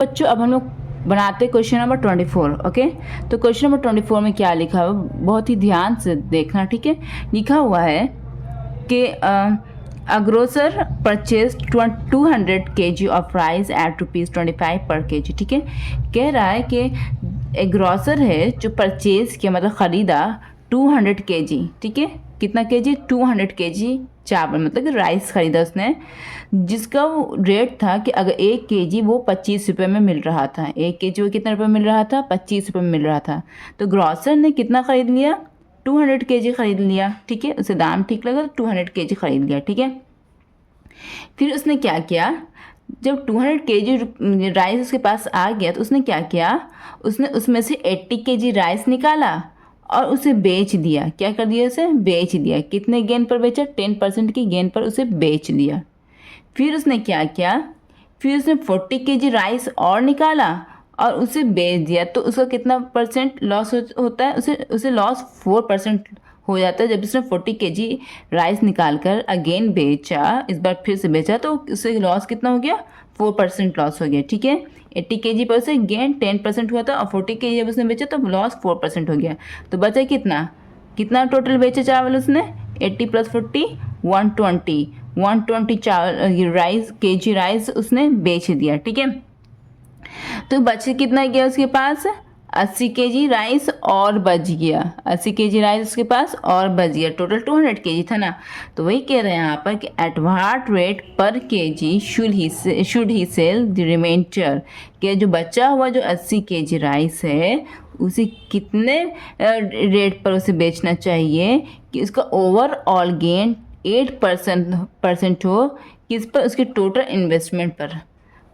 बच्चों अब हम लोग बनाते हैं क्वेश्चन नंबर 24। ओके, तो क्वेश्चन नंबर 24 में क्या लिखा है बहुत ही ध्यान से देखना, ठीक है। लिखा हुआ है कि a grocer purchase 200 kg of rice at ₹25 per kg, ठीक है। कह रहा है कि एक ग्रोसर है जो परचेज किया मतलब ख़रीदा 200 kg, ठीक है। कितना kg? 200 kg चावल मतलब कि राइस ख़रीदा उसने, जिसका रेट था कि अगर 1 kg वो 25 रुपये में मिल रहा था। 1 kg वो कितना रुपये मिल रहा था? 25 रुपये में मिल रहा था। तो ग्रोसर ने कितना ख़रीद लिया? 200 kg ख़रीद लिया, ठीक है। उसे दाम ठीक लगा तो 200 kg ख़रीद लिया, ठीक है। फिर उसने क्या किया, जब 200 kg राइस उसके पास आ गया तो उसने क्या किया, उसने उसमें से 80 kg राइस निकाला और उसे बेच दिया। क्या कर दिया? उसे बेच दिया। कितने गेन पर बेचा? 10% की गेन पर उसे बेच दिया। फिर उसने क्या किया, फिर उसने 40 kg राइस और निकाला और उसे बेच दिया। तो उसका कितना परसेंट लॉस होता है? उसे लॉस 4% हो जाता है। जब उसने 40 kg राइस निकाल कर अगेन बेचा, इस बार फिर से बेचा, तो उसे लॉस कितना हो गया? 4% लॉस हो गया, ठीक है। 80 kg पर उसे गेन 10% हुआ था और 40 kg जब उसने बेचा तो लॉस 4% हो गया। तो बचा कितना? कितना टोटल बेचा चावल उसने? 80 + 40 120 चावल राइस kg राइस उसने बेच दिया, ठीक है। तो बचे कितना गया उसके पास? 80 kg राइस और बच गया। 80 kg राइस उसके पास और बच गया। टोटल 200 kg था ना। तो वही कह रहे हैं यहाँ पर कि एट व्हाट रेट पर kg should he sell the remainder, कि जो बचा हुआ जो 80 kg राइस है उसे कितने रेट पर उसे बेचना चाहिए कि उसका ओवरऑल गेन 8% हो, किस पर? उसके टोटल इन्वेस्टमेंट पर।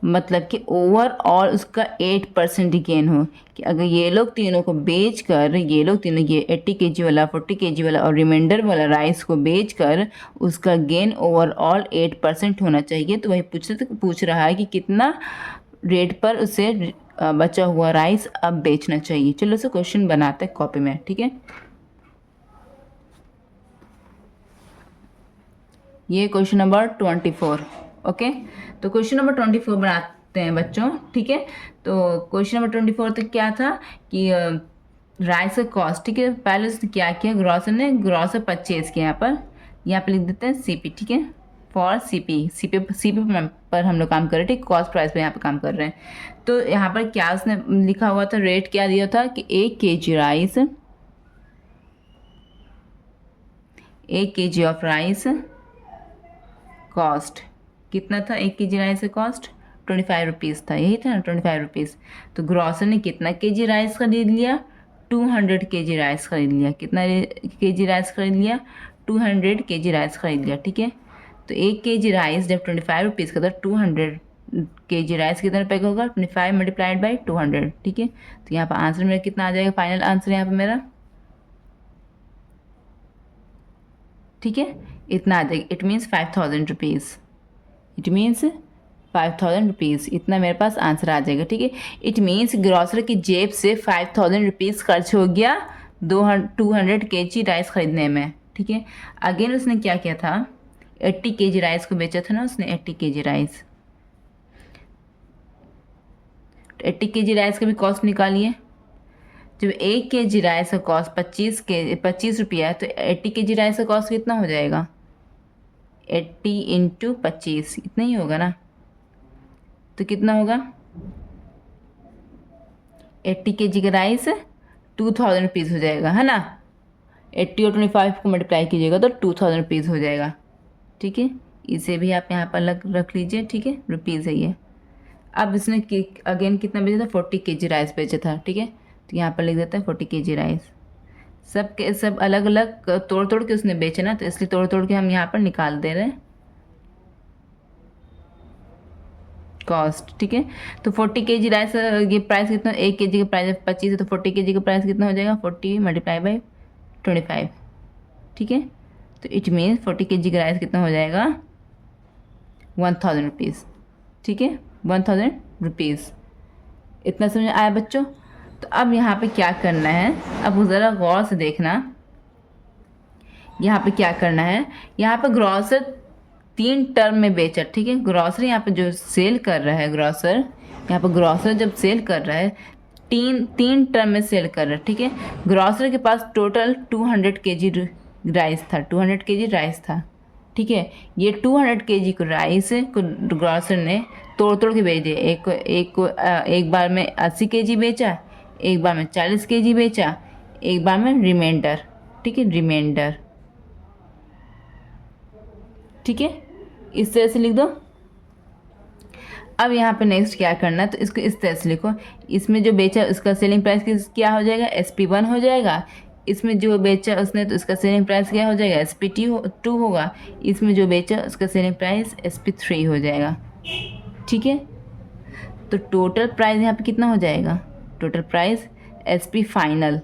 मतलब कि ओवरऑल उसका 8% गेन हो, कि अगर ये लोग तीनों को बेच कर, ये लोग तीनों ये 80 kg वाला, 40 kg वाला और रिमाइंडर वाला राइस को बेच कर उसका गेन ओवरऑल 8% होना चाहिए। तो वही पूछ रहा है कि कितना रेट पर उसे बचा हुआ राइस अब बेचना चाहिए। चलो उसे क्वेश्चन बनाते हैं कॉपी में, ठीक है। ये क्वेश्चन नंबर 24। ओके, तो क्वेश्चन नंबर 24 बनाते हैं बच्चों, ठीक है। तो क्वेश्चन नंबर 24 तक क्या था कि राइस का कॉस्ट, ठीक है। पहले उसने क्या किया, ग्रॉसर परचेज किया। यहाँ पर लिख देते हैं सीपी, ठीक है। फॉर सीपी पर हम लोग काम कर रहे हैं, ठीक। कॉस्ट प्राइस पे यहाँ पर काम कर रहे हैं। तो यहाँ पर क्या उसने लिखा हुआ था, रेट क्या दिया था कि 1 kg ऑफ राइस कॉस्ट कितना था? 1 kg राइस का कॉस्ट 25 रुपीज़ था, यही था ना, 25 रुपीज़। तो ग्रॉसर ने कितना kg राइस खरीद लिया? 200 kg राइस खरीद लिया। कितना kg राइस खरीद लिया? 200 kg राइस खरीद लिया, ठीक है। तो 1 kg राइस जब 25 रुपीज़ का था, 200 kg राइस कितने रुपये का होगा? 25 मल्टीप्लाइड बाई 200, ठीक है। तो यहाँ पर आंसर मेरा कितना आ जाएगा? फाइनल आंसर यहाँ पर मेरा, ठीक है, इतना आ जाएगा। It means 5000 rupees. It means 5000 rupees, इतना मेरे पास आंसर आ जाएगा, ठीक है। इट मीन्स ग्रॉसर की जेब से 5000 रुपीज़ खर्च हो गया 200 kg राइस खरीदने में, ठीक है। अगेन उसने क्या किया था, 80 kg राइस को बेचा था ना उसने, 80 kg राइस। 80 kg राइस का भी कॉस्ट निकालिए। जब 1 kg राइस का कॉस्ट 25 रुपया है, तो 80 kg राइस का कॉस्ट कितना हो जाएगा? 80 × 25, इतना ही होगा ना। तो कितना होगा? 80 kg का राइस 2000 रुपीज़ हो जाएगा, है ना। 80 और 25 को मल्टीप्लाई कीजिएगा तो 2000 रुपीज़ हो जाएगा, ठीक है। इसे भी आप यहाँ पर रख लीजिए, ठीक है, रुपीज़ है ये। अब इसने अगेन कितना बेचा था? 40 kg राइस बेचा था, ठीक है। तो यहाँ पर लिख देते हैं 40 kg राइस। सब के सब अलग अलग तोड़ तोड़ के उसने बेचे ना, तो इसलिए तोड़ तोड़ के हम यहाँ पर निकाल दे रहे हैं कॉस्ट, ठीक है। तो 40 kg राइस ये प्राइस कितना? 1 kg का प्राइस 25 है, तो 40 kg का प्राइस कितना हो जाएगा? 40 मल्टीप्लाई बाई 25, ठीक है। तो इट मीन्स 40 kg का राइस कितना हो जाएगा? 1000 रुपीज़, ठीक है, 1000 रुपीज़। इतना समझ आया बच्चों? तो अब यहाँ पे क्या करना है, अब ज़रा गौर से देखना। यहाँ पे क्या करना है, यहाँ पे ग्रॉसर 3 टर्म में बेचा, ठीक है। ग्रॉसर यहाँ पे जो सेल कर रहा है, ग्रॉसर यहाँ पर ग्रॉसर जब सेल कर रहा है तीन टर्म में सेल कर रहा है, ठीक है। ग्रॉसर के पास टोटल 200 केजी राइस था, 200 केजी राइस था, ठीक है। ये 200 केजी को राइस को ग्रॉसर ने तोड़ के बेच दिया। एक बार में 80 केजी बेचा, एक बार में 40 केजी बेचा, एक बार में रिमाइंडर, ठीक है, रिमाइंडर, ठीक है। इस तरह से लिख दो। अब यहाँ पे नेक्स्ट क्या करना है, तो इसको इस तरह से लिखो। इसमें जो बेचा उसका सेलिंग प्राइस क्या हो जाएगा, SP1 हो जाएगा। इसमें जो बेचा उसने तो उसका सेलिंग प्राइस क्या हो जाएगा, SP2 होगा। इसमें जो बेचा उसका सेलिंग प्राइस SP3 हो जाएगा, ठीक है। तो टोटल प्राइस यहाँ पे कितना हो जाएगा, टोटल प्राइस SP फाइनल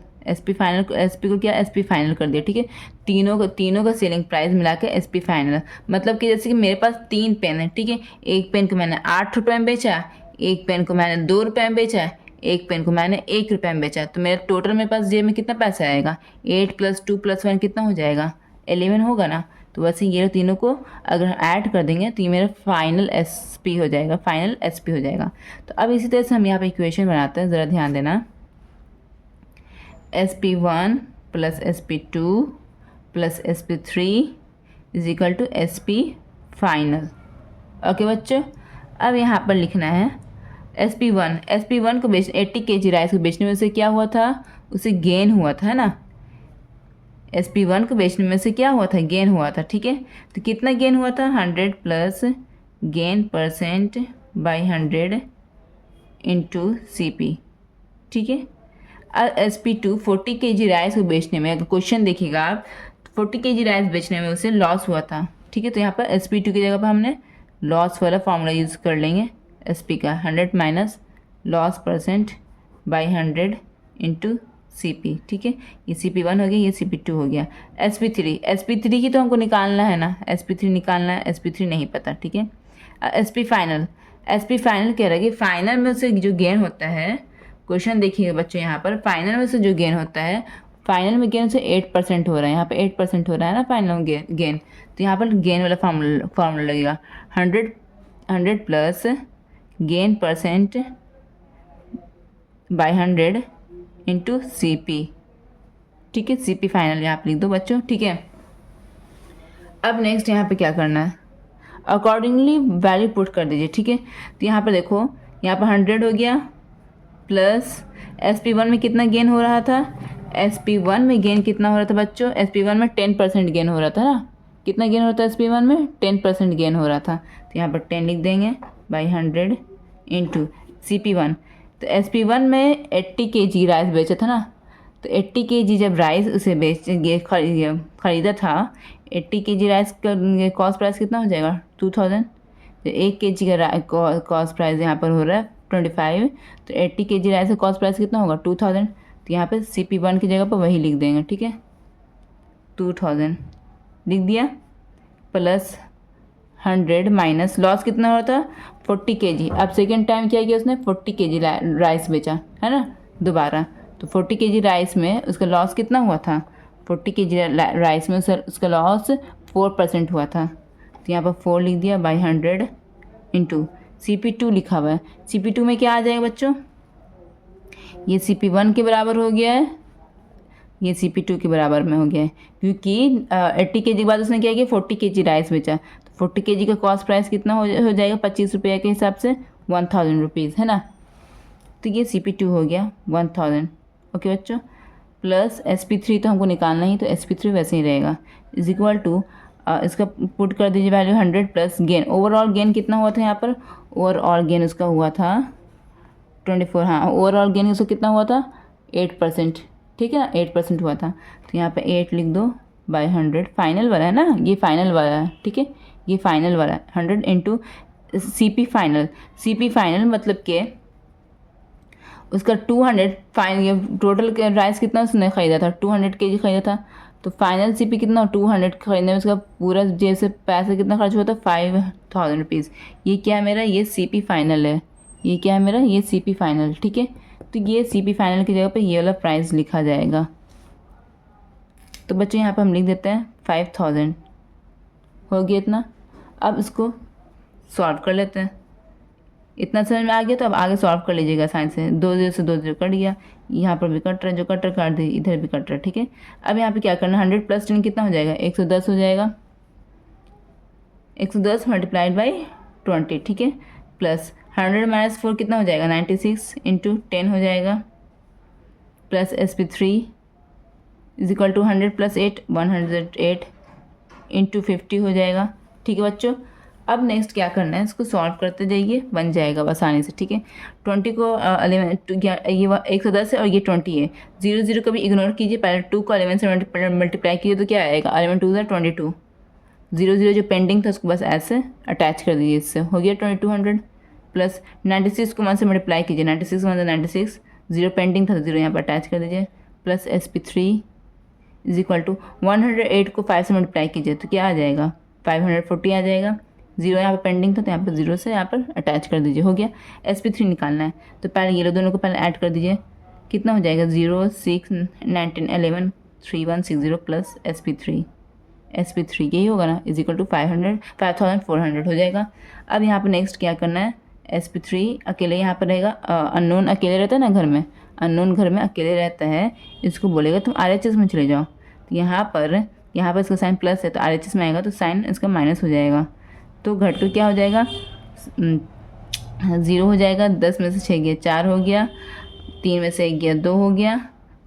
कर दिया, ठीक है। तीनों का सेलिंग प्राइस मिला के SP फाइनल। मतलब कि जैसे कि मेरे पास 3 पेन है, ठीक है। एक पेन को मैंने 8 रुपये में बेचा, एक पेन को मैंने 2 रुपये में बेचा, एक पेन को मैंने 1 रुपये में बेचा। तो मेरा टोटल मेरे पास जेब में कितना पैसा आएगा, 8 + 2 + 1 कितना हो जाएगा, 11 होगा ना। तो वैसे ये तीनों को अगर ऐड कर देंगे तो ये मेरा फाइनल SP हो जाएगा, फाइनल SP हो जाएगा। तो अब इसी तरह से हम यहाँ पे इक्वेशन बनाते हैं, ज़रा ध्यान देना। SP1 + SP2 + SP3 = SP final. Okay बच्चों, अब यहाँ पर लिखना है SP1 को 80 केजी राइस को बेचने में से क्या हुआ था, उसे गेन हुआ था, है ना। SP1 को बेचने में से क्या हुआ था, गेन हुआ था, ठीक है। तो कितना गेन हुआ था, 100 प्लस गेन %/100 × CP, ठीक है। SP2 40 केजी राइस को बेचने में, अगर क्वेश्चन देखिएगा आप, 40 केजी राइस बेचने में उसे लॉस हुआ था, ठीक है। तो यहाँ पर SP2 की जगह पर हमने लॉस वाला फॉर्मूला यूज़ कर लेंगे। SP का 100 माइनस लॉस %/100 × CP, ठीक है। ये CP1 हो गया, ये CP2 हो गया। SP3 की तो हमको निकालना है ना, SP3 निकालना है, SP3 नहीं पता, ठीक है। SP फाइनल कह रहा है कि फाइनल में से जो गेन होता है, क्वेश्चन देखिएगा बच्चों, यहाँ पर फाइनल में से जो गेन होता है, फाइनल में गेन से 8% हो रहा है, यहाँ पे 8% हो रहा है ना फाइनल में गेन। तो यहाँ पर गेन वाला फार्मूला लगेगा, 100 प्लस गेन %/100 × CP, ठीक है। CP फाइनल यहाँ पे लिख दो बच्चों, ठीक है। अब नेक्स्ट यहाँ पे क्या करना है, अकॉर्डिंगली वैल्यू पुट कर दीजिए, ठीक है। तो यहाँ पर देखो, यहाँ पर 100 हो गया प्लस SP1 में कितना गेन हो रहा था, SP1 में गेन कितना हो रहा था बच्चों, SP1 में 10% गेन हो रहा था ना। कितना गेन होता है SP1 में, 10% गेन हो रहा था। तो यहाँ पर 10 लिख देंगे /100 × CP1। तो SP1 में 80 केजी राइस बेचा था ना। तो 80 केजी जब राइस उसे खरीदा था, 80 केजी राइस का कॉस्ट प्राइस कितना हो जाएगा, 2000। तो 1 केजी का कॉस्ट प्राइस यहाँ पर हो रहा है 25। तो 80 केजी राइस का कॉस्ट प्राइस कितना होगा, 2000। तो यहाँ पे CP1 की जगह पर वही लिख देंगे, ठीक है, 2000 लिख दिया, प्लस 100 माइनस लॉस कितना हो रहा था, 40 केजी। अब सेकेंड टाइम क्या किया उसने, 40 केजी राइस बेचा, है ना, दोबारा। तो 40 केजी राइस में उसका लॉस कितना हुआ था, 40 केजी राइस में उसका लॉस 4% हुआ था। तो यहाँ पर 4 लिख दिया /100 × CP2 लिखा हुआ है। CP2 में क्या आ जाएगा बच्चों, ये CP1 के बराबर हो गया है, ये CP2 के बराबर में हो गया है, क्योंकि 80 केजी के बाद उसने क्या किया, 40 केजी राइस बेचा। तो 40 केजी का कॉस्ट प्राइस कितना हो जाएगा, 25 रुपये के हिसाब से 1000 रुपीज़, है ना। तो ये CP2 हो गया 1000, ओके बच्चों। प्लस SP3 तो हमको निकालना ही, तो SP3 वैसे ही रहेगा, = इसका पुट कर दीजिए value 100 plus gain. Overall gain कितना हुआ था यहाँ पर, ओवरऑल गेन उसका हुआ था 24, हाँ ओवरऑल गेन उसका कितना हुआ था, 8%, ठीक है ना, 8% हुआ था। तो यहाँ पे 8 लिख दो /100, फाइनल वाला है ना, ये फाइनल वाला है, ठीक है, ये फाइनल वाला है, 100 × CP फाइनल मतलब कि उसका 200 फाइनल टोटल राइस कितना उसने ख़रीदा था, 200 केजी ख़रीदा था। तो फाइनल CP कितना, 200 खरीदने में उसका पूरा जैसे पैसा कितना खर्च हुआ था, 5000 रुपीज़। ये क्या है मेरा, ये CP फाइनल है, ये क्या है मेरा, ये CP फाइनल, ठीक है। तो ये CP फाइनल की जगह पे ये वाला प्राइस लिखा जाएगा। तो बच्चों यहाँ पे हम लिख देते हैं 5000, हो गया इतना। अब इसको सॉल्व कर लेते हैं। इतना समझ में आ गया। तो अब आगे सॉल्व कर लीजिएगा आसानी से। 2 0 से 2 0 कट गया, यहाँ पर भी कट रहा है, जो कट रहा काट दी, इधर भी कट रहा है, ठीक है। अब यहाँ पे क्या करना, 100 + 10 कितना हो जाएगा, 110 हो जाएगा। 110 मल्टीप्लाइड बाई 20, ठीक है। प्लस 100 - 4 कितना हो जाएगा, 96 × 10 हो जाएगा। प्लस SP3 = 100 + 8 108 × 50 हो जाएगा, ठीक है बच्चों। अब नेक्स्ट क्या करना है, इसको सॉल्व करते जाइए, बन जाएगा आसानी से, ठीक है। 20 को 11 ये 110 है और ये 20 है। 0 0 को भी इग्नोर कीजिए, पहले 2 को 11 से मल्टीप्लाई कीजिए तो क्या आएगा, 11 2 = 22। 0 0 जो पेंडिंग था उसको बस ऐसे अटैच कर दीजिए, इससे हो गया 2200। प्लस 96 को 1 से मल्टीप्लाई कीजिए, 96 1 96, 0 पेंडिंग था तो 0 यहाँ पर अटैच कर दीजिए। प्लस SP3 = 108 को 5 से मल्टीप्लाई कीजिए तो क्या आ जाएगा, 540 आ जाएगा। 0 यहाँ पर पेंडिंग था तो यहाँ पर 0 से यहाँ पर अटैच कर दीजिए, हो गया। SP3 निकालना है तो पहले ये दोनों को पहले ऐड कर दीजिए, कितना हो जाएगा, 0 6 19 11 3160 प्लस SP3 यही होगा ना, = 5400 हो जाएगा। अब यहाँ पर नेक्स्ट क्या करना है, SP3 अकेले यहाँ पर रहेगा, अननोन अकेले रहता है ना घर में, अननोन घर में अकेले रहता है, इसको बोलेगा तुम RHS में चले जाओ। तो यहाँ पर इसका साइन प्लस है तो RHS में आएगा तो साइन इसका माइनस हो जाएगा, तो घट कर क्या हो जाएगा, 0 हो जाएगा। 10 में से 6 गया 4 हो गया, 3 में से 1 गया 2 हो गया,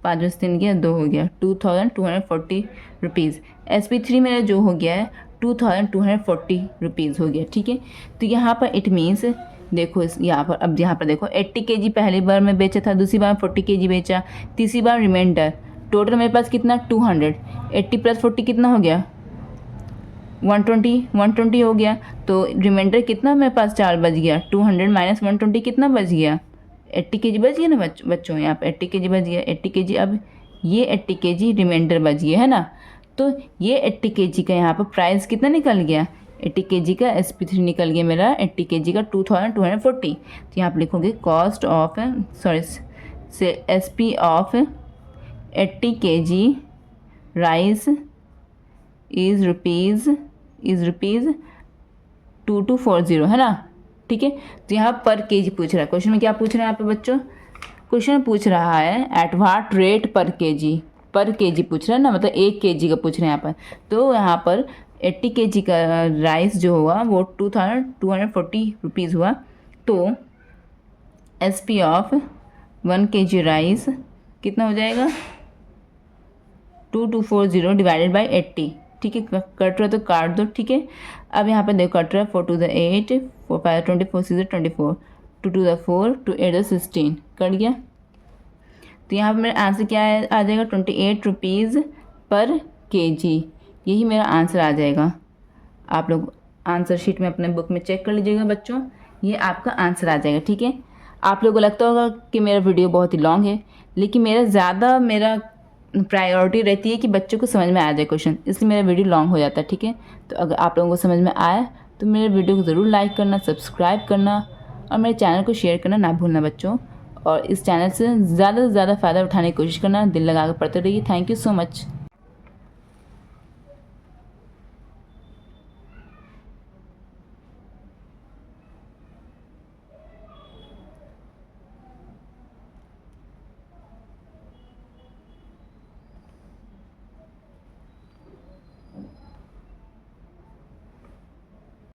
5 में से 3 गया 2 हो गया, 2240 रुपीज़। SP3 मेरा जो हो गया है 2240 रुपीज़ हो गया, ठीक है। तो यहाँ पर इट मीन्स देखो यहाँ पर देखो 80 kg पहली बार में बेचा था, दूसरी बार 40 kg बेचा, तीसरी बार रिमाइंडर, टोटल मेरे पास कितना 200। 80 + 40 कितना हो गया, 120 हो गया। तो रिमाइंडर कितना मेरे पास 4 बच गया, 200 - 120 कितना बच गया, 80 kg बच गया ना बच्चों, यहाँ पे 80 kg बच गया, 80 kg। अब ये 80 kg रिमाइंडर बच गया है ना, तो ये 80 kg का यहाँ पर प्राइस कितना निकल गया, 80 kg का SP3 निकल गया मेरा 80 kg का 2240। तो यहाँ पर लिखोगे cost of SP of 80 kg rice is rupees 2240 है ना, ठीक है। तो यहाँ पर केजी पूछ रहा है, क्वेश्चन में क्या पूछ रहे हैं यहाँ पे बच्चों, क्वेश्चन पूछ रहा है एट व्हाट रेट पर केजी पूछ रहा है ना, मतलब 1 kg का पूछ रहे हैं यहाँ पर। तो यहाँ पर 80 kg का राइस जो हुआ वो 2240 रुपीज़ हुआ, तो SP ऑफ 1 kg राइस कितना हो जाएगा, 2240 डिवाइडेड बाई 80, ठीक है। कट रहा तो काट दो, ठीक है। अब यहाँ पर देखो कट रहा है, 4 2 8 4 5 24 6 24, 2 2 4 2 8 16 कट गया। तो यहाँ पर मेरा आंसर क्या आ जाएगा, 28 रुपीज़ पर kg, यही मेरा आंसर आ जाएगा। आप लोग आंसर शीट में अपने बुक में चेक कर लीजिएगा बच्चों, ये आपका आंसर आ जाएगा, ठीक है। आप लोगों को लगता होगा कि मेरा वीडियो बहुत ही लॉन्ग है, लेकिन मेरा प्रायोरिटी रहती है कि बच्चों को समझ में आ जाए क्वेश्चन, इसलिए मेरा वीडियो लॉन्ग हो जाता है, ठीक है। तो अगर आप लोगों को समझ में आया तो मेरे वीडियो को ज़रूर लाइक करना, सब्सक्राइब करना और मेरे चैनल को शेयर करना ना भूलना बच्चों। और इस चैनल से ज़्यादा से ज़्यादा फ़ायदा उठाने की कोशिश करना, दिल लगा कर पढ़ते रहिए। Thank you so much.